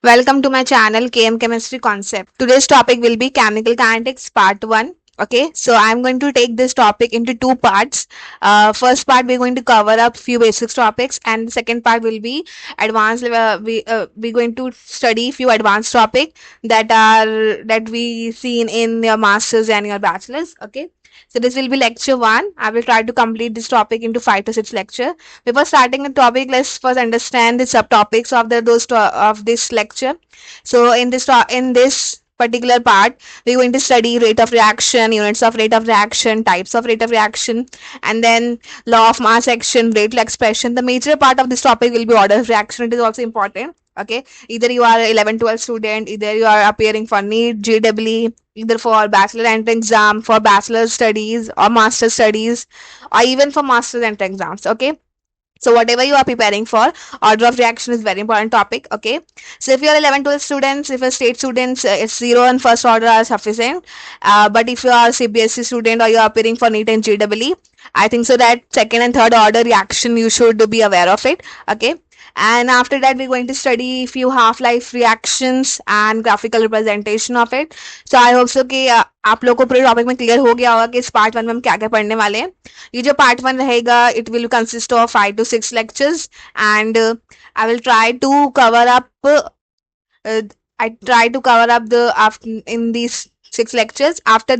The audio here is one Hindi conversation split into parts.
Welcome to my channel KM Chemistry Concept. Today's topic will be chemical kinetics part 1. Okay, so I'm going to take this topic into two parts. First part we're going to cover up few basic topics, and the second part will be advanced. We're going to study few advanced topic that we seen in your masters and your bachelors. Okay, so this will be lecture 1. I will try to complete this topic into 5 to 6 lecture. Before starting the topic, let's first understand the subtopics of of this lecture. So in this particular part, we're going to study rate of reaction, units of rate of reaction, types of rate of reaction, and then law of mass action, rate expression. The major part of this topic will be order of reaction. It is also important. Okay, either you are 11-12 student, either you are appearing for NEET, JEE, either for bachelor entrance exam, for bachelor studies or master studies, or even for master's entrance exams. Okay, so whatever you are preparing for, order of reaction is very important topic. Okay, so if you are 11-12 students, if you're state students, it's zero and first order are sufficient. But if you are CBSE student or you are appearing for NEET and JEE, I think so that second and third order reaction you should be aware of it. Okay, and after that we're going to study few half-life reactions and graphical representation of it. So I hope so कि आप लोगों को पूरे टॉपिक में क्लियर हो गया होगा कि इस पार्ट 1 में हम क्या क्या पढ़ने वाले हैं. ये जो पार्ट 1 रहेगा, it will consist of 5 to 6 lectures, and I will try to cover up uh, I try to cover up the after in these 6 lectures. After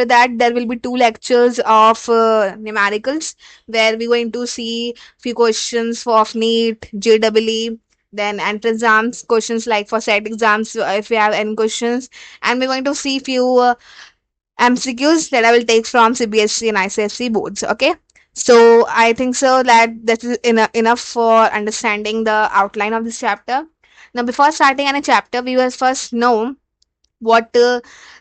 that there will be 2 lectures of numericals, where we're going to see few questions for of NEET, JEE, then entrance exams questions, like for set exams if we have any questions, and we're going to see few MCQs that I will take from CBSE and ICSE boards. Okay, so I think so that is enough for understanding the outline of this chapter. Now, before starting any chapter, we will first know what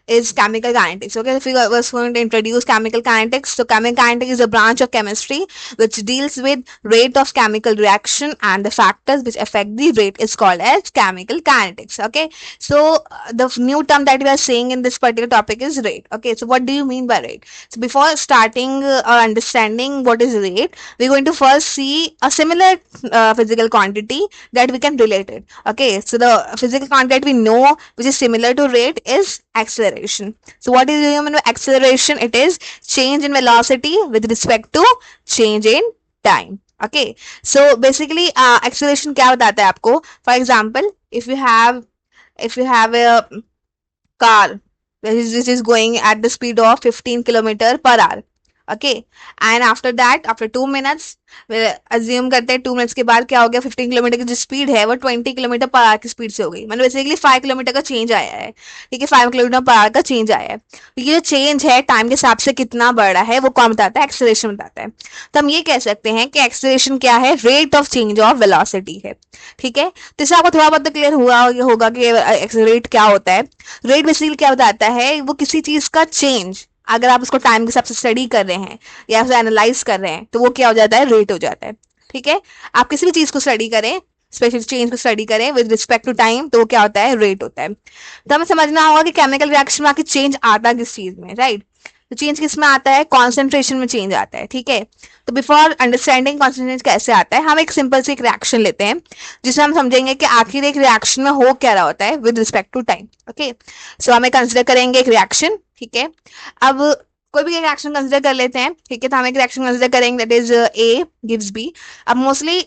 is chemical kinetics. Okay, if we was going to introduce chemical kinetics, so chemical kinetics is a branch of chemistry which deals with rate of chemical reaction, and the factors which affect the rate is called as chemical kinetics. Okay, so the new term that we are saying in this particular topic is rate. Okay, so what do you mean by rate? So before starting or understanding what is rate, we're going to first see a similar physical quantity that we can relate it. Okay, so the physical quantity that we know which is similar to rate is acceleration. So what is human acceleration? It is change in velocity with respect to change in time. Okay, so basically acceleration क्या बताता है आपको? For example, if you have a car which is going at the speed of 15 kilometer per hour. Okay, and after that, after 2 minutes, assume करते हैं 2 मिनट्स के बाद क्या हो गया, 15 किलोमीटर की जो स्पीड है वो 20 किलोमीटर पर आवर की स्पीड से हो गई. मतलब बेसिकली 5 किलोमीटर का चेंज आया है. ठीक है, 5 किलोमीटर पर आवर का चेंज आया है. तो ये जो चेंज है टाइम के हिसाब से कितना बढ़ रहा है वो कौन बताता है? एक्सेलरेशन बताता है. तो हम ये कह सकते हैं कि एक्सेलरेशन क्या है? Rate of change of velocity है. ठीक है, तो इससे आपको थोड़ा बहुत तो क्लियर हुआ होगा कि एक्सेलरेट क्या होता है. रेट बेसिकली क्या बताता है? वो किसी चीज का चेंज, अगर आप उसको टाइम के हिसाब से स्टडी कर रहे हैं या उसे एनालाइज कर रहे हैं तो वो क्या हो जाता है? रेट हो जाता है. ठीक है, आप किसी भी चीज को स्टडी करें, स्पेशल चेंज को स्टडी करें विद रिस्पेक्ट टू टाइम, तो वो क्या होता है? रेट होता है. तो हमें समझना होगा कि केमिकल रिएक्शन में आके चेंज आता किस चीज में, राइट? तो चेंज किस में आता है? कॉन्सेंट्रेशन में चेंज आता है. ठीक है, तो बिफोर अंडरस्टैंडिंग कॉन्सेंट्रेशन कैसे आता है, हम एक सिंपल सी एक रिएक्शन लेते हैं जिसमें हम समझेंगे कि आखिर एक रिएक्शन में हो क्या रहा होता है with respect to time. Okay, so हमें कंसिडर करेंगे एक रिएक्शन. ठीक है, अब कोई भी एक रिएक्शन कंसिडर कर लेते हैं. ठीक है, तो हम एक रिएक्शन कंसिडर करेंगे that is a gives B. अब मोस्टली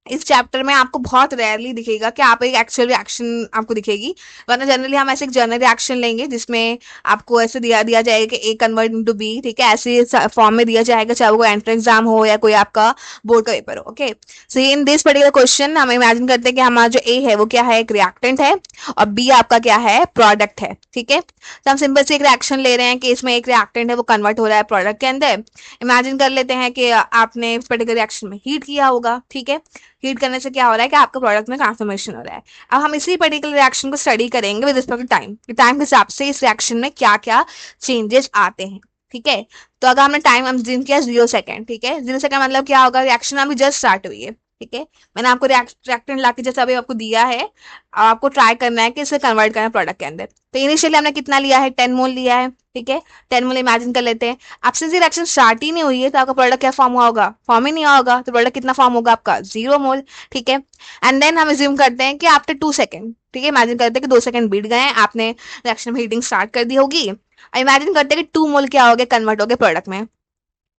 इस चैप्टर में आपको बहुत रेयरली दिखेगा कि आप एक एक्चुअल रिएक्शन आपको दिखेगी, वरना जनरली हम ऐसे एक जनरल रिएक्शन लेंगे जिसमें आपको ऐसे दिया दिया जाएगा कि ए कन्वर्ट इनटू बी. ठीक है, ऐसे फॉर्म में दिया जाएगा, चाहे वो एंट्रेंस एग्जाम हो या कोई आपका बोर्ड का पेपर हो. Okay, so in this particular question हम इमेजिन करते हैं कि हमारा जो ए है वो क्या है? एक रिएक्टेंट है, और बी आपका क्या है? प्रोडक्ट है. ठीक है, तो हम सिंपल से एक रिएक्शन ले रहे हैं कि इसमें एक रिएक्टेंट है वो कन्वर्ट हो रहा है प्रोडक्ट के अंदर. इमेजिन कर लेते हैं कि आपने इस पर्टिकुलर रिएक्शन में हीट किया होगा. ठीक है, हीट करने से क्या हो रहा है कि आपका प्रोडक्ट में ट्रांसफॉर्मेशन हो रहा है. अब हम इसी पर्टिकुलर रिएक्शन को स्टडी करेंगे with respect to time. Time के हिसाब से इस रिएक्शन में क्या क्या चेंजेस आते हैं. ठीक है, तो अगर हमने टाइम हम जिन किया 0 सेकेंड. ठीक है, 0 सेकेंड मतलब क्या होगा? रिएक्शन अभी जस्ट स्टार्ट हुई है. ठीक है। मैंने आपको रिएक्टेंट ला के जैसे अभी आपको दिया है, अब आपको ट्राई करना है कि इसे कन्वर्ट करना है प्रोडक्ट के अंदर। तो इनिशियली हमने कितना लिया है, 10 मोल लिया है, ठीक है। 10 मोल इमेजिन कर लेते हैं। अब सिंस ये रिएक्शन स्टार्ट ही नहीं हुई है तो आपका प्रोडक्ट क्या फॉर्म हुआ होगा, फॉर्म ही नहीं हुआ होगा, तो प्रोडक्ट कितना फॉर्म होगा आपका, 0 मोल, ठीक है। एंड देन हम एज्यूम करते हैं कि आफ्टर 2 सेकेंड, ठीक है, इमेजिन करते हैं कि 2 सेकेंड बीत गए हैं, आपने रिएक्शन में हीटिंग स्टार्ट कर दी होगी। इमेजिन करते हैं कि 2 मोल क्या हो गया, कन्वर्ट हो गया प्रोडक्ट में।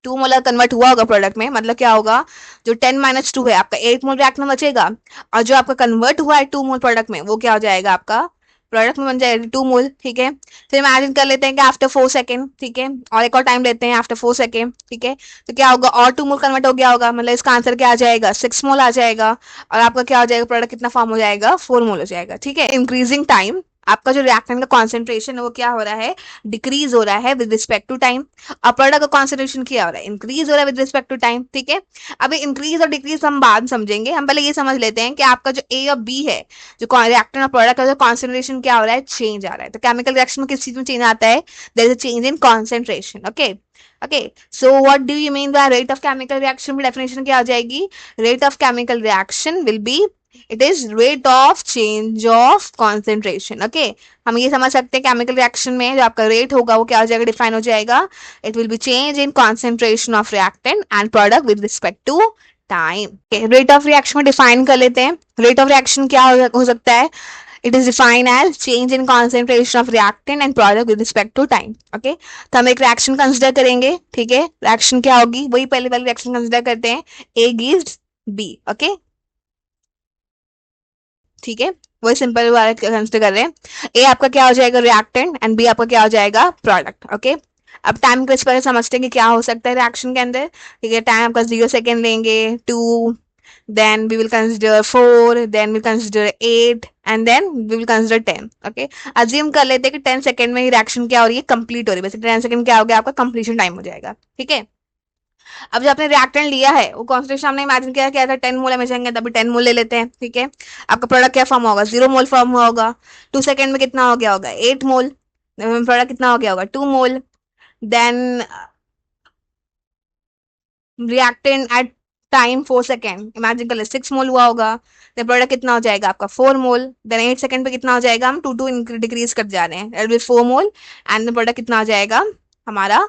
2 मोल कन्वर्ट हुआ होगा प्रोडक्ट में, मतलब क्या होगा, जो 10 - 2 है आपका 8 मोल रिएक्ट में बचेगा, और जो आपका कन्वर्ट हुआ है 2 मोल प्रोडक्ट में, वो क्या हो जाएगा आपका, प्रोडक्ट में बन जाएगा 2 मोल, ठीक है। फिर इमेजिन कर लेते हैं कि आफ्टर 4 सेकेंड, ठीक है, और एक और टाइम लेते हैं आफ्टर 4 सेकेंड, ठीक है। तो क्या होगा, और 2 मोल कन्वर्ट हो गया होगा, मतलब इसका आंसर क्या आ जाएगा, 6 मोल आ जाएगा, और आपका क्या हो जाएगा, प्रोडक्ट कितना फॉर्म हो जाएगा, 4 मोल हो जाएगा, ठीक है। इंक्रीजिंग टाइम, आपका जो रिएक्टेंट का कॉन्सेंट्रेशन है वो क्या हो रहा है, डिक्रीज हो रहा है विद रिस्पेक्ट टू टाइम। और प्रोडक्ट का कॉन्सेंट्रेशन क्या हो रहा है, इंक्रीज हो रहा है विद रिस्पेक्ट टू टाइम, ठीक है। अभी इंक्रीज और डिक्रीज हम बाद में समझेंगे, हम पहले ये समझ लेते हैं कि आपका जो ए और बी है, जो रिएक्टेंट और प्रोडक्ट का जो कॉन्सेंट्रेशन क्या हो रहा है, चेंज आ रहा है। तो केमिकल रिएक्शन में किस चीज में चेंज आता है, there is a change in concentration, okay. Okay, so what do you mean by rate of chemical reaction में डेफिनेशन क्या हो जाएगी, rate of chemical reaction will be, it is rate of change of concentration, okay. हम ये समझ सकते हैं केमिकल रिएक्शन में जो आपका रेट होगा वो क्या हो जाएगा, डिफाइन हो जाएगा, it will be change in concentration of reactant and product with respect to time. Rate of reaction में डिफाइन कर लेते हैं, रेट ऑफ रिएक्शन क्या हो सकता है, it is defined as change in concentration of reactant and product with respect to time, okay. तो हम एक रिएक्शन कंसिडर करेंगे, ठीक है। रिएक्शन क्या होगी, वही पहले वाली रिएक्शन कंसिडर करते हैं, ए गिव्स बी, ओके, ठीक है। वही सिंपल वाला कंसिडर कर रहे हैं। ए आपका क्या हो जाएगा, रिएक्टेंट, एंड बी आपका क्या हो जाएगा, प्रोडक्ट, ओके। अब टाइम को इस पर समझते हैं कि क्या हो सकता है रिएक्शन के अंदर, ठीक है। टाइम आपका 0 सेकेंड लेंगे, 2, then we will consider 4, then we'll consider 8, and then we will consider 10, okay। Assume कर लेते हैं कि 10 सेकेंड में ही रिएक्शन क्या हो रही है, कंप्लीट हो रही है। वैसे 10 सेकेंड क्या हो गया आपका, कंप्लीशन टाइम हो जाएगा, ठीक है। अब जो आपने रिएक्टेंट लिया है वो कॉन्सेंट्रेशन हमने इमेजिन किया क्या था, 10 मोल में जाएंगे, तभी 10 मोल ले लेते हैं, ठीक है। आपका प्रोडक्ट क्या फॉर्म होगा, 0 मोल फॉर्म हुआ होगा। 2 सेकेंड में कितना हो गया होगा, 8 मोल, प्रोडक्ट कितना हो गया होगा, 2 mole. Then reactant at time 4 second, imagine कर ले 6 मोल हुआ होगा, देन प्रोडक्ट कितना हो जाएगा आपका 4 मोल। देन 8 सेकेंड पे कितना हो जाएगा, हम 2 डिक्रीज कर जा रहे हैं, it will 4 mole, and product कितना हो जाएगा हमारा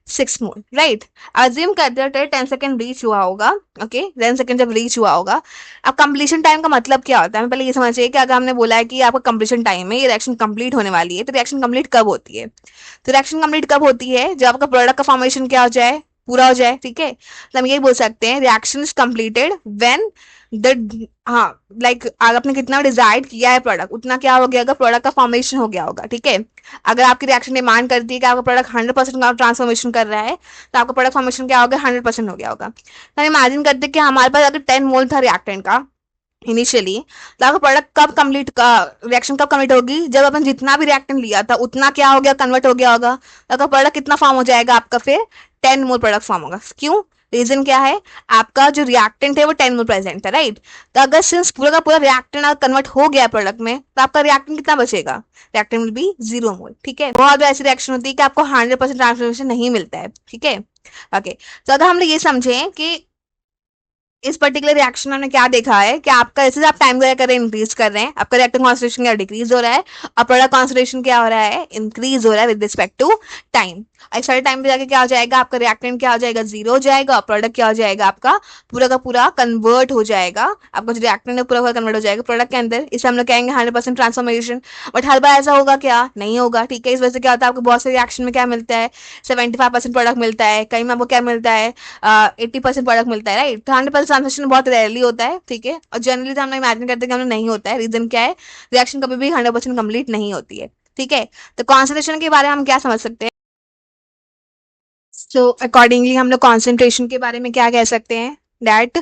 6 मोल, राइट। अज्यूम करते हैं 10 सेकेंड रीच हुआ होगा, ओके। 10 सेकेंड जब रीच हुआ होगा, अब कंप्लीशन टाइम का मतलब क्या होता है, हमें पहले ये समझिए कि अगर हमने बोला है कि आपका कंप्लीशन टाइम है, ये रिएक्शन कंप्लीट होने वाली है, तो रिएक्शन कंप्लीट कब होती है, तो रिएक्शन कंप्लीट कब होती है, जब आपका प्रोडक्ट का फॉर्मेशन क्या हो जाए, पूरा हो जाए, ठीक है। तो हम यही बोल सकते हैं reaction is completed when the, हाँ, लाइक अगर आपने कितना डिजाइड किया है प्रोडक्ट, उतना क्या हो गया होगा, प्रोडक्ट का फॉर्मेशन हो गया होगा, ठीक है। अगर आपकी रिएक्शन डिमांड करती है कि आपका प्रोडक्ट 100% का ट्रांसफॉर्मेशन कर रहा है, तो आपका प्रोडक्ट फॉर्मेशन क्या होगा, 100% हो गया होगा। तो हम इमेजिन करते हैं कि हमारे पास अगर 10 मोल था रिएक्टेंट का इनिशियली, तो आपका प्रोडक्ट कब कंप्लीट का, रिएक्शन कब कंप्लीट होगी, जब अपन जितना भी रिएक्टेंट लिया था उतना क्या हो गया, कन्वर्ट हो गया होगा, तो आपका प्रोडक्ट कितना फॉर्म हो जाएगा आपका, फिर 10 मोल प्रोडक्ट फॉर्म होगा। क्यों, रीजन क्या है, आपका जो रिएक्टेंट है वो 10 मोल प्रेजेंट है, राइट। तो अगर सिंस पूरा का पूरा रिएक्टेंट कन्वर्ट हो गया प्रोडक्ट में, तो आपका रिएक्टेंट कितना बचेगा, रिएक्टेंट विल बी 0 मोल, ठीक है। बहुत बार ऐसी रिएक्शन होती है कि आपको 100% ट्रांसफॉर्मेशन नहीं मिलता है, ठीक है, ओके। तो अगर हम लोग ये समझें कि इस पर्टिकुलर रिएक्शन में हमने क्या देखा है कि आपका जैसे आप टाइम कर रहे हैं, इंक्रीज कर रहे हैं, आपका रिएक्टर कॉन्सेंट्रेशन क्या डिक्रीज हो रहा है, और प्रोडक्ट कॉन्सेंट्रेशन क्या हो रहा है, इंक्रीज हो रहा है विद रिस्पेक्ट टू टाइम। एक सारे टाइम पे जाके क्या हो जाएगा, आपका रिएक्टेंट क्या हो जाएगा, 0 हो जाएगा, और प्रोडक्ट क्या हो जाएगा आपका पूरा का पूरा कन्वर्ट हो जाएगा, आपका जो रिएक्टेंट है पूरा कन्वर्ट हो जाएगा प्रोडक्ट के अंदर। इसे हम लोग कहेंगे 100% ट्रांसफॉर्मेशन। बट हर बार ऐसा होगा क्या, नहीं होगा, ठीक है। इस वजह से क्या होता है, आपको बहुत सारे रिएक्शन में क्या मिलता है, 75% प्रोडक्ट मिलता है, कहीं में आपको क्या मिलता है, 80% प्रोडक्ट मिलता है, राइट। तो 100% ट्रांसलेशन बहुत रेयरली होता है, ठीक है। और जनरली तो हम लोग इमेजिन करते हैं कि हम लोग नहीं होता है, रीजन क्या है, रिएक्शन कभी भी 100% कंप्लीट नहीं होती है, ठीक है। तो कॉन्सेंट्रेशन के बारे में हम क्या समझ सकते हैं, सो अकॉर्डिंगली हम लोग कॉन्सेंट्रेशन के बारे में क्या कह सकते हैं, दैट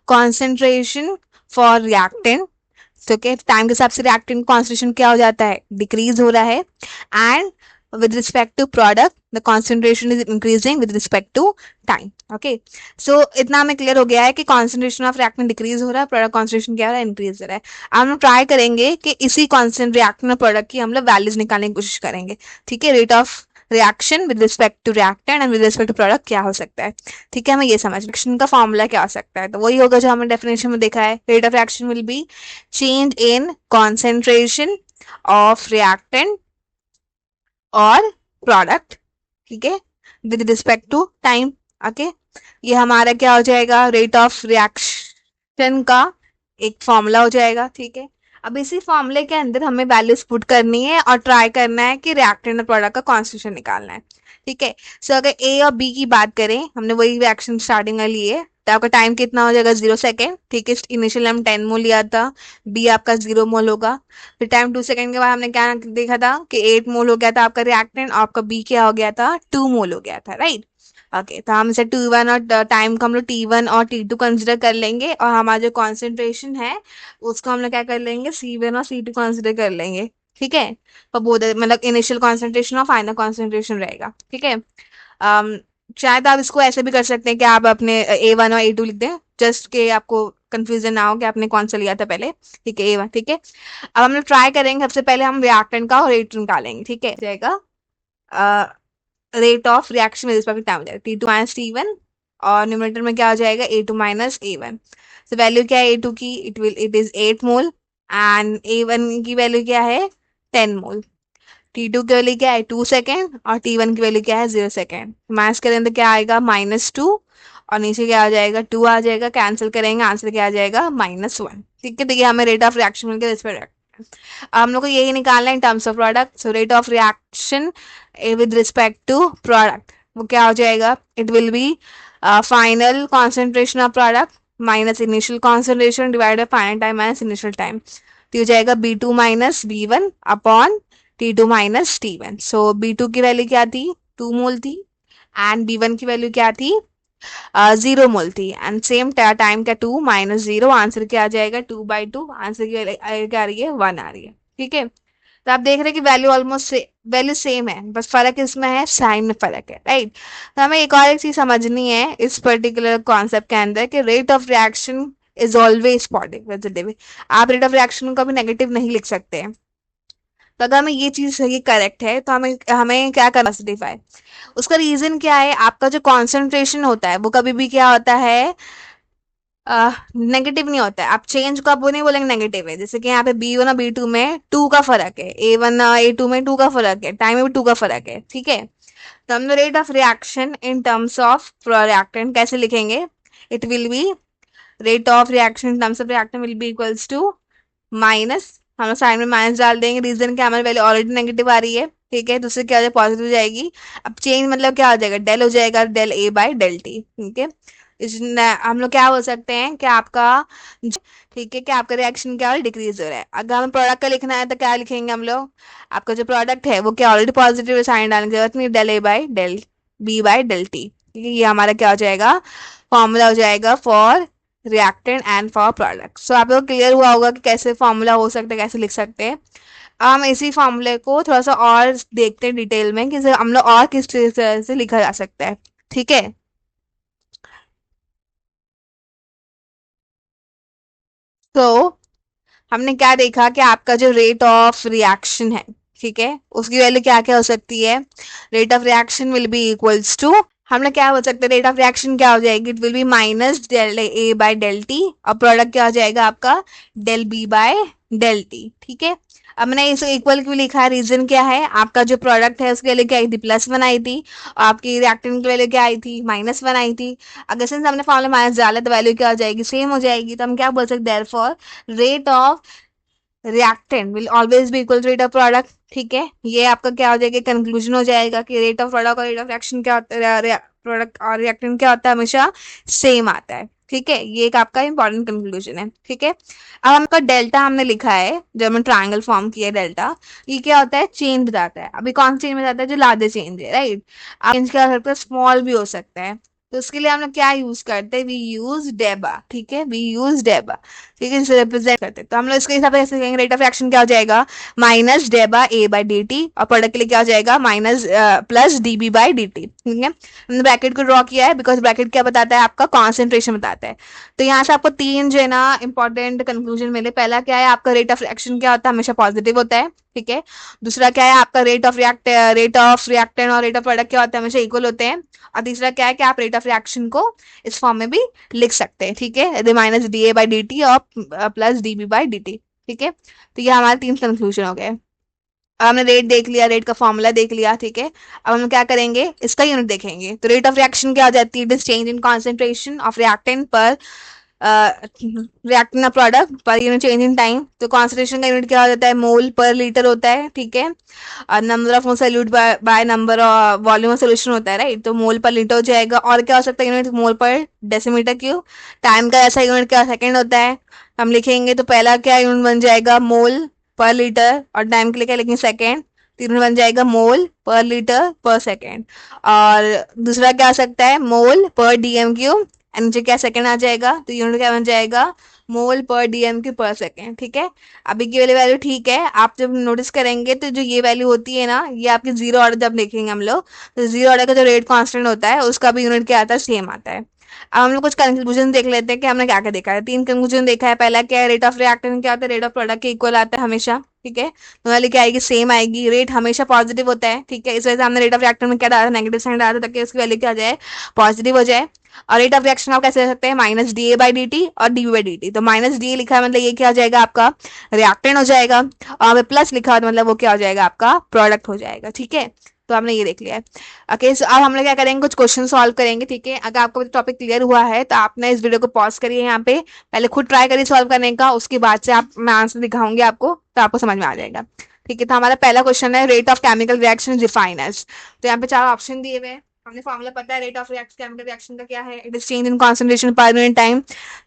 कॉन्सेंट्रेशन फॉर रिएक्टेंट, ठीक है, टाइम के हिसाब से रिएक्टेंट कॉन्सेंट्रेशन क्या हो जाता है, डिक्रीज हो रहा है, and with respect to product the concentration is increasing with respect to time, okay। so इतना हमें क्लियर हो गया है कि concentration of reactant डिक्रीज हो रहा है, प्रोडक्ट concentration क्या हो रहा है, इंक्रीज हो रहा है। अब हम ट्राई करेंगे कि इसी कॉन्सेंट रिएक्टेंट और प्रोडक्ट की हम लोग वैल्यूज निकालने की कोशिश करेंगे, ठीक है। Rate of reaction with respect to reactant and with respect to product क्या हो सकता है। ठीक है, हमें ये समझ रिएक्शन का फॉर्मूला क्या हो सकता है, तो वही होगा जो हमने डेफिनेशन में देखा है। Rate of reaction will be change in concentration of reactant और प्रोडक्ट, ठीक है, with respect to time. Okay, ये हमारा क्या हो जाएगा, रेट ऑफ रिएक्शन का एक फॉर्मूला हो जाएगा। ठीक है, अब इसी फॉर्मूले के अंदर हमें वैल्यूज पुट करनी है और ट्राई करना है कि रिएक्टेंट और प्रोडक्ट का कॉन्स्टिट्यूशन निकालना है। ठीक है, सो अगर ए और बी की बात करें, हमने वही रिएक्शन स्टार्टिंग में लिए, तो आपका टाइम कितना हो जाएगा 0 सेकेंड। ठीक है, इनिशियल हम 10 मोल लिया था, बी आपका 0 मोल होगा। फिर टाइम 2 सेकेंड के बाद हमने क्या देखा था कि 8 मोल हो गया था आपका रिएक्टेंट, और आपका बी क्या हो गया था, 2 मोल हो गया था, राइट। ओके, तो हम इसे T1 और टाइम को हम लोग T1 और T2 कंसिडर कर लेंगे, और हमारा जो कॉन्सेंट्रेशन है उसको हम लोग क्या कर लेंगे, C1 और C2 कंसिडर कर लेंगे। ठीक है, तो बोध मतलब इनिशियल कॉन्सेंट्रेशन और फाइनल कॉन्सेंट्रेशन रहेगा। ठीक है, शायद आप इसको ऐसे भी कर सकते हैं कि आप अपने A1 और A2 लिख दें, जस्ट के आपको कंफ्यूजन ना हो कि आपने कौन सा लिया था पहले। ठीक है, A1। ठीक है, अब हम लोग ट्राई करेंगे, सबसे पहले हम रिएक्टेंट का और रेट निकालेंगे। ठीक है, जाएगा rate of reaction with respect to time हो जाएगा T2 माइनस T1, और न्यूमरेटर में क्या हो जाएगा, A2 माइनस A1। तो वैल्यू क्या है A2 की, it is 8 mole, and A1 की वैल्यू क्या है 10 मोल। T2 की वैल्यू क्या है 2 सेकेंड, और T1 की वैल्यू क्या है 0 सेकेंड। माइनस करेंगे तो क्या आएगा -2, और नीचे क्या आ जाएगा 2 आ जाएगा, कैंसिल करेंगे आंसर क्या आ जाएगा -1। ठीक है, तो ये हमें रेट ऑफ रिएक्शन मिल गया इस पर। हम लोग को यही निकालना है in terms of product. So rate of reaction with respect to product वो क्या हो जाएगा, it will be final concentration of product minus initial concentration divide by final time minus initial time. तो हो जाएगा B2 minus B1 upon T2 minus T1। सो B2 की वैल्यू क्या थी, 2 मोल थी, एंड B1 की वैल्यू क्या थी, 0 मोल थी, एंड सेम टाइम का 2 माइनस 0, आंसर क्या आ जाएगा 2/2, आंसर की क्या आ रही है 1 आ रही है। ठीक है, तो आप देख रहे हैं कि वैल्यू ऑलमोस्ट वैल्यू सेम है, बस फर्क इसमें है साइन में फर्क है, राइट। तो हमें एक और एक चीज समझनी है इस पर्टिकुलर कॉन्सेप्ट के अंदर कि rate of reaction is always positive. आप रेट ऑफ रिएक्शन को कभी नेगेटिव नहीं लिख सकते हैं। तो अगर हमें ये चीज सही करेक्ट है तो हमें हमें क्या करना जस्टिफाई। उसका रीजन क्या है, आपका जो कॉन्सेंट्रेशन होता है वो कभी भी क्या होता है, नेगेटिव नहीं होता है। आप चेंज को आप वो नहीं बोलेंगे नेगेटिव है, जैसे कि यहाँ पे B1 और B2 में 2 का फर्क है, A1 और A2 में 2 का फर्क है, टाइम में भी 2 का फर्क है। ठीक है, तो हम rate of reaction in terms of reactant कैसे लिखेंगे, it will be rate of reaction in terms of reactant will be equals to minus, हम साइड में माइनस डाल देंगे, रीजन क्या हमारी वैल्यू ऑलरेडी नेगेटिव आ रही है। ठीक है, दूसरे क्या हो जाएगा पॉजिटिव हो जाएगी। अब चेंज मतलब क्या हो जाएगा, डेल हो जाएगा, del A by del T। ठीक है, इस हम लोग क्या बोल सकते हैं कि आपका, ठीक है, कि आपका रिएक्शन क्या है, डिक्रीज हो रहा है। अगर हमें प्रोडक्ट का लिखना है तो क्या लिखेंगे हम लोग, आपका जो प्रोडक्ट है वो क्या ऑलरेडी पॉजिटिव साइन डालने की जरूरत नहीं, del A by del B by del T। ठीक है, ये हमारा क्या हो जाएगा, फॉर्मूला हो जाएगा for reactant and for product. So आप लोग क्लियर हुआ होगा कि कैसे फॉर्मूला हो सकता है, कैसे लिख सकते हैं। अब हम इसी फॉर्मूले को थोड़ा सा और देखते हैं डिटेल में कि हम लोग और किस तरह से लिखा जा सकता है। ठीक है, तो हमने क्या देखा कि आपका जो रेट ऑफ रिएक्शन है, ठीक है, उसकी वैल्यू क्या क्या हो सकती है, rate of reaction will be equals to, हम लोग क्या बोल सकते हैं, रेट ऑफ रिएक्शन क्या हो जाएगी, it will be minus del A by del T, और प्रोडक्ट क्या हो जाएगा आपका del B by del T। ठीक है, अब मैंने इसे इक्वल क्यों लिखा है, रीजन क्या है, आपका जो प्रोडक्ट है उसकी वैल्यू क्या आई थी +1 आई थी, और आपकी रिएक्टेंट की वैल्यू क्या आई थी -1 आई थी। अगर सिंस हमने फॉर्मूला माइनस डाला तो वैल्यू क्या हो जाएगी, सेम हो जाएगी। तो हम क्या बोल सकते हैं, therefore rate of reactant will always be equal to rate of product. ठीक है, ये आपका क्या हो जाएगा, कंक्लूजन हो जाएगा कि रेट ऑफ प्रोडक्ट और रेट ऑफ रिएक्शन क्या होता है, प्रोडक्ट और रिएक्टेंट क्या होता है, हमेशा सेम आता है। ठीक है, ये एक आपका इंपॉर्टेंट कंक्लूजन है। ठीक है, अब हमका डेल्टा हमने लिखा है, जब हमने ट्रायंगल फॉर्म किया डेल्टा, ये क्या होता है, चेंज बताता है। अभी कौन सा चेंज बताता है, जो लार्जर चेंज है, राइट। चेंज क्या हो सकता है, स्मॉल भी हो सकता है। तो उसके लिए हम लोग क्या यूज करते हैं, वी यूज डेबा। ठीक है, वी यूज डेबा। ठीक है, इसे रिप्रेजेंट करते हैं। तो हम लोग इसके हिसाब से कैसे कहेंगे, रेट ऑफ रिएक्शन क्या हो जाएगा, माइनस डेबा A बाई डी टी, और प्रोडक्ट के लिए क्या हो जाएगा, minus plus DB by D t. ठीक है, हमने ब्रैकेट को ड्रॉ किया है बिकॉज ब्रैकेट क्या बताता है, आपका कॉन्सेंट्रेशन बताता है। तो यहाँ से आपको तीन जो है ना इंपॉर्टेंट कंक्लूजन मिले। पहला क्या है, आपका रेट ऑफ रिएक्शन क्या होता है, हमेशा पॉजिटिव होता है। ठीक है। दूसरा क्या है आपका रेट ऑफ रिएक्टेंट और रेट ऑफ प्रोडक्ट क्या होता है, हमेशा इक्वल होते हैं। और तीसरा क्या है कि आप रेट ऑफ रिएक्शन को इस फॉर्म में भी लिख सकते हैं, ठीक है, minus D A by D T और plus d B by D t, ठीक है। तो ये हमारे 3 कंक्लूजन हो गए। अब हमने रेट देख लिया, रेट का फॉर्मूला देख लिया, ठीक है। अब हम क्या करेंगे, इसका यूनिट देखेंगे। तो रेट ऑफ रिएक्शन क्या हो जाती है, it is change in concentration of reactant per reactant product per unit change in time. तो कॉन्सेंट्रेशन का यूनिट क्या हो जाता है, मोल पर लीटर होता है, ठीक है। और number of mole solute by number of volume of solution होता है, राइट। तो मोल पर लीटर हो जाएगा। और क्या हो सकता है यूनिट, मोल पर डेसीमीटर क्यूब। टाइम का ऐसा यूनिट क्या सेकंड होता है, हम लिखेंगे तो पहला क्या यूनिट बन जाएगा, मोल पर लीटर, और टाइम के लिए क्या लिखेंगे, सेकेंड। तीन बन जाएगा मोल पर लीटर पर सेकेंड। और दूसरा क्या आ सकता है, मोल पर डीएम क्यूब, एंड नीचे क्या सेकेंड आ जाएगा, तो यूनिट क्या बन जाएगा, मोल पर डीएम क्यूब पर सेकेंड, ठीक है। अभी की वाली वैल्यू ठीक है, आप जब नोटिस करेंगे तो जो ये वैल्यू होती है ना, ये आपकी जीरो ऑर्डर जब देखेंगे हम लोग, तो जीरो ऑर्डर का जो रेट कांस्टेंट होता है उसका भी यूनिट क्या आता है, सेम आता है। अब हम लोग कुछ कंक्लूजन देख लेते हैं कि हमने क्या क्या देखा है। 3 कंक्लूजन देखा है। पहला क्या है, रेट ऑफ रिएक्टेंट क्या होता है, रेट ऑफ प्रोडक्ट के इक्वल आता है हमेशा, ठीक है। तो वाली क्या आएगी, सेम आएगी। रेट हमेशा पॉजिटिव होता है, ठीक है। इस वजह से हमने रेट ऑफ रिएक्टेंट में क्या डाला, नेगेटिव साइन डाला था, ताकि उसकी वैल्यू क्या आ जाए, पॉजिटिव हो जाए। और रेट ऑफ रिएक्शन आप कैसे दे सकते हैं, minus D A by D T और D B by D T. तो माइनस डी ए लिखा है मतलब ये क्या हो जाएगा, आपका रिएक्टेंट हो जाएगा। और प्लस लिखा है मतलब वो क्या हो जाएगा, आपका प्रोडक्ट हो जाएगा, ठीक है। तो हमने ये देख लिया है। ओके, सो अब हम लोग क्या करेंगे, कुछ क्वेश्चन सॉल्व करेंगे, ठीक है। अगर आपको टॉपिक क्लियर हुआ है तो आपने इस वीडियो को पॉज करिए, यहाँ पे पहले खुद ट्राई करिए सॉल्व करने का, उसके बाद से आप मैं आंसर दिखाऊंगी आपको, तो आपको समझ में आ जाएगा, ठीक है। तो हमारा पहला क्वेश्चन है, rate of chemical reaction define as. तो यहाँ पे 4 ऑप्शन दिए हुए हैं। हमने फॉर्मूला पता है रेट ऑफ केमिकल रिएक्शन का क्या है, it is change in concentration per unit time.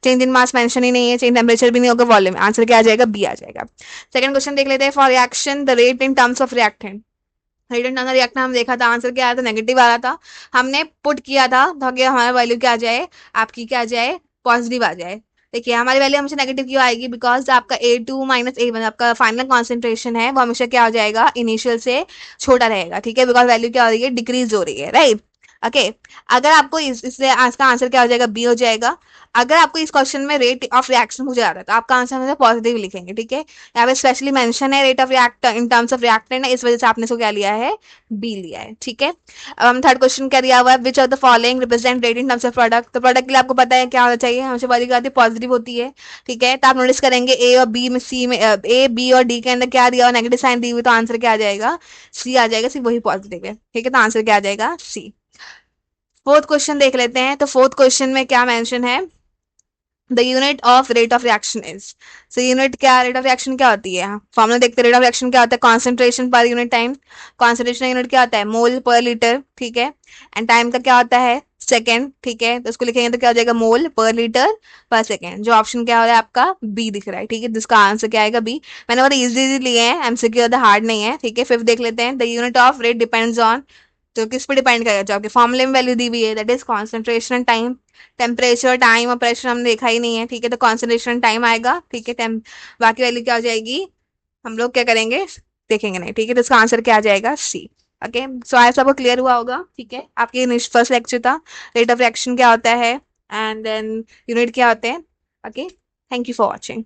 Change in mass mention ही नहीं है, चेंज टेम्परेचर भी नहीं होगा, वॉल्यूम। आंसर क्या आ जाएगा, बी आ जाएगा। सेकंड क्वेश्चन देख लेते हैं, for reaction the rate in terms of reactant. Return term react हम देखा था, आंसर क्या आया था, नेगेटिव आ रहा था। हमने पुट किया था ताकि हमारा वैल्यू क्या आ जाए, आपकी क्या आ जाए, पॉजिटिव आ जाए। देखिए हमारी वैल्यू हमेशा नेगेटिव क्यों आएगी, बिकॉज आपका A2 माइनस A1 आपका फाइनल कॉन्सेंट्रेशन है वो हमेशा क्या हो जाएगा, इनिशियल से छोटा रहेगा, ठीक है। बिकॉज वैल्यू क्या हो रही है, डिक्रीज हो रही है, राइट। ओके, अगर आपको इससे इसका आंसर क्या हो जाएगा, बी हो जाएगा। अगर आपको इस क्वेश्चन में रेट ऑफ रिएक्शन पूछा जाता है तो आपका आंसर हमेशा पॉजिटिव लिखेंगे, ठीक है। यहाँ पे स्पेशली मेंशन है rate of react in terms of reactant, इस वजह से आपने इसको क्या लिया है, बी लिया है, ठीक है। अब हम थर्ड क्वेश्चन क्या दिया हुआ है, which of the following represent rate in terms of product. तो प्रोडक्ट के लिए आपको पता है क्या होना चाहिए, हमेशा वाली क्या होती है, पॉजिटिव होती है, ठीक है। तो आप नोटिस करेंगे ए और बी में, सी में, ए बी और डी के अंदर क्या दिया हुआ, नेगेटिव साइन दी हुई, तो आंसर क्या आ जाएगा, सी आ जाएगा, सी वही पॉजिटिव है, ठीक है। तो आंसर क्या आ जाएगा, सी। फोर्थ क्वेश्चन देख लेते हैं। तो फोर्थ क्वेश्चन में क्या मेंशन है, the unit of rate of reaction is. So unit क्या, रेट ऑफ रिएक्शन क्या होती है, फॉर्मूला देखते हैं। रेट ऑफ रिएक्शन क्या होता है, concentration per unit time. Concentration unit क्या होता है, मोल पर लीटर, ठीक है। एंड टाइम का क्या होता है, सेकेंड, ठीक है। तो उसको लिखेंगे तो क्या हो जाएगा, मोल पर लीटर पर सेकेंड। जो ऑप्शन क्या हो रहा है आपका, बी दिख रहा है, ठीक है। जिसका आंसर क्या आएगा, बी। मैंने बहुत इजी लिए हैं, एमसीक्यू ज्यादा हार्ड नहीं है, ठीक है। फिफ्थ देख लेते हैं, the unit of rate depends on. तो किस पे डिपेंड करेगा, जो आपके फॉर्मूले में वैल्यू दी हुई है, that is concentration time. Temperature time और प्रेशर हमने देखा ही नहीं है, ठीक है। तो कॉन्सेंट्रेशन टाइम आएगा, ठीक है। बाकी वैल्यू क्या हो जाएगी, हम लोग क्या करेंगे, देखेंगे नहीं, ठीक है। तो इसका आंसर क्या आ जाएगा, सी। ओके, सो आई सबको क्लियर हुआ होगा, ठीक है। आपके फर्स्ट लेक्चर था रेट ऑफ रिएक्शन क्या होता है, एंड देन यूनिट क्या होते हैं। Okay, thank you for watching.